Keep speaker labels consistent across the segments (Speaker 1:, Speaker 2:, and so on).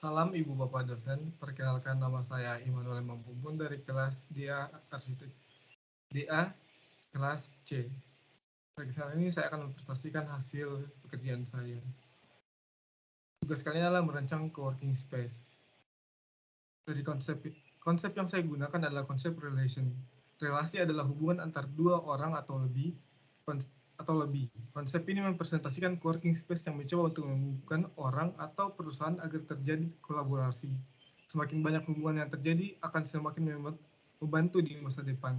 Speaker 1: Salam Ibu Bapak dosen, perkenalkan nama saya Immanuel Mampumpun dari kelas DA Arsitek DA kelas C. Bagi saat ini saya akan mempresentasikan hasil pekerjaan saya. Tugas kalian adalah merancang coworking space. Dari konsep yang saya gunakan adalah konsep relation. Relasi adalah hubungan antar dua orang atau lebih. Konsep ini mempresentasikan coworking space yang mencoba untuk menghubungkan orang atau perusahaan agar terjadi kolaborasi. Semakin banyak hubungan yang terjadi, akan semakin membantu di masa depan.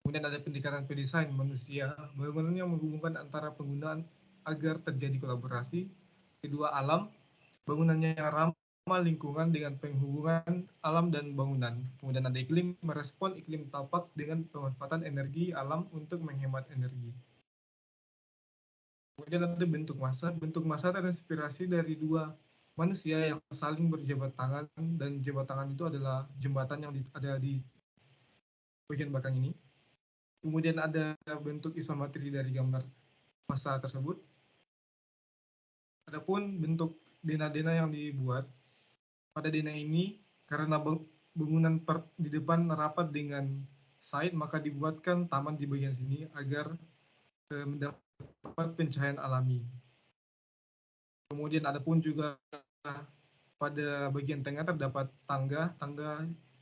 Speaker 1: Kemudian ada pendekatan pedesain manusia, bangunan yang menghubungkan antara penggunaan agar terjadi kolaborasi. Kedua, alam, bangunannya yang ramah lingkungan dengan penghubungan alam dan bangunan. Kemudian ada iklim, merespon iklim tapak dengan pemanfaatan energi alam untuk menghemat energi. Kemudian ada bentuk massa. Bentuk massa terinspirasi dari dua manusia yang saling berjabat tangan, dan jabat tangan itu adalah jembatan yang ada di bagian belakang ini. Kemudian ada bentuk isometri dari gambar massa tersebut. Adapun bentuk dena-dena yang dibuat, pada dena ini karena bangunan di depan rapat dengan side, maka dibuatkan taman di bagian sini agar mendapat pencahayaan alami. Kemudian adapun juga pada bagian tengah terdapat tangga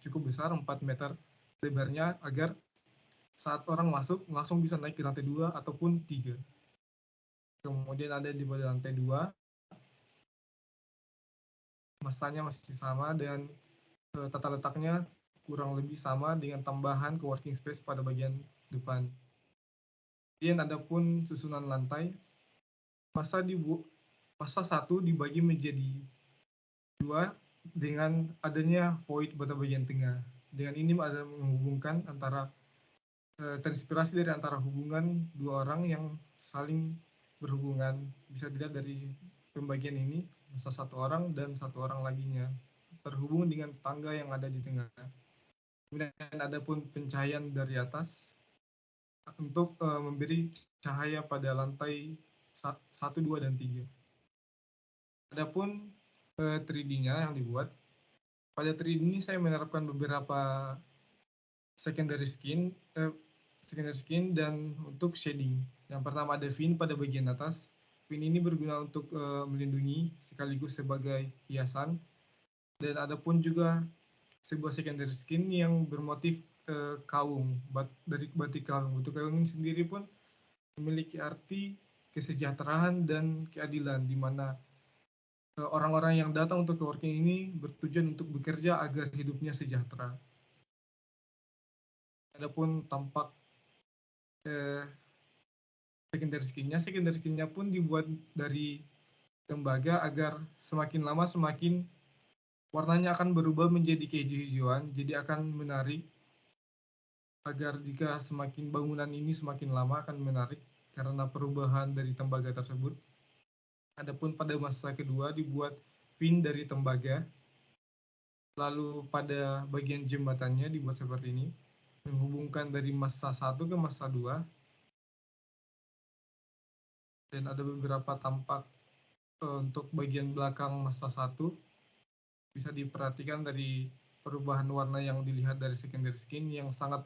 Speaker 1: cukup besar 4 meter lebarnya agar saat orang masuk langsung bisa naik ke lantai 2 ataupun 3. Kemudian ada di pada lantai 2, masanya masih sama dan tata letaknya kurang lebih sama dengan tambahan coworking space pada bagian depan. Kemudian adapun susunan lantai, massa 1 dibagi menjadi 2 dengan adanya void pada bagian tengah. Dengan ini ada menghubungkan antara terinspirasi dari antara hubungan dua orang yang saling berhubungan. Bisa dilihat dari pembagian ini, massa satu orang dan satu orang laginya terhubung dengan tangga yang ada di tengah. Kemudian ada pun pencahayaan dari atas untuk memberi cahaya pada lantai 1, 2, dan 3. Adapun 3D-nya yang dibuat, pada 3D ini saya menerapkan beberapa secondary skin dan untuk shading. Yang pertama ada fin pada bagian atas. Fin ini berguna untuk melindungi sekaligus sebagai hiasan. Dan ada pun juga sebuah secondary skin yang bermotif kaung, dari batik kaung. Untuk kaung ini sendiri pun memiliki arti kesejahteraan dan keadilan, di mana orang-orang yang datang untuk coworking ini bertujuan untuk bekerja agar hidupnya sejahtera. Adapun tampak secondary skin-nya pun dibuat dari tembaga agar semakin lama semakin warnanya akan berubah menjadi kehijau-hijauan, jadi akan menarik, agar jika semakin bangunan ini semakin lama akan menarik karena perubahan dari tembaga tersebut. Adapun pada massa kedua dibuat fin dari tembaga, lalu pada bagian jembatannya dibuat seperti ini, menghubungkan dari massa 1 ke massa 2, dan ada beberapa tampak untuk bagian belakang massa 1, bisa diperhatikan dari perubahan warna yang dilihat dari secondary skin yang sangat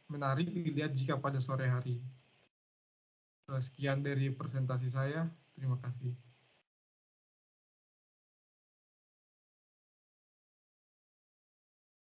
Speaker 1: menarik dilihat jika pada sore hari. Sekian dari presentasi saya, terima kasih.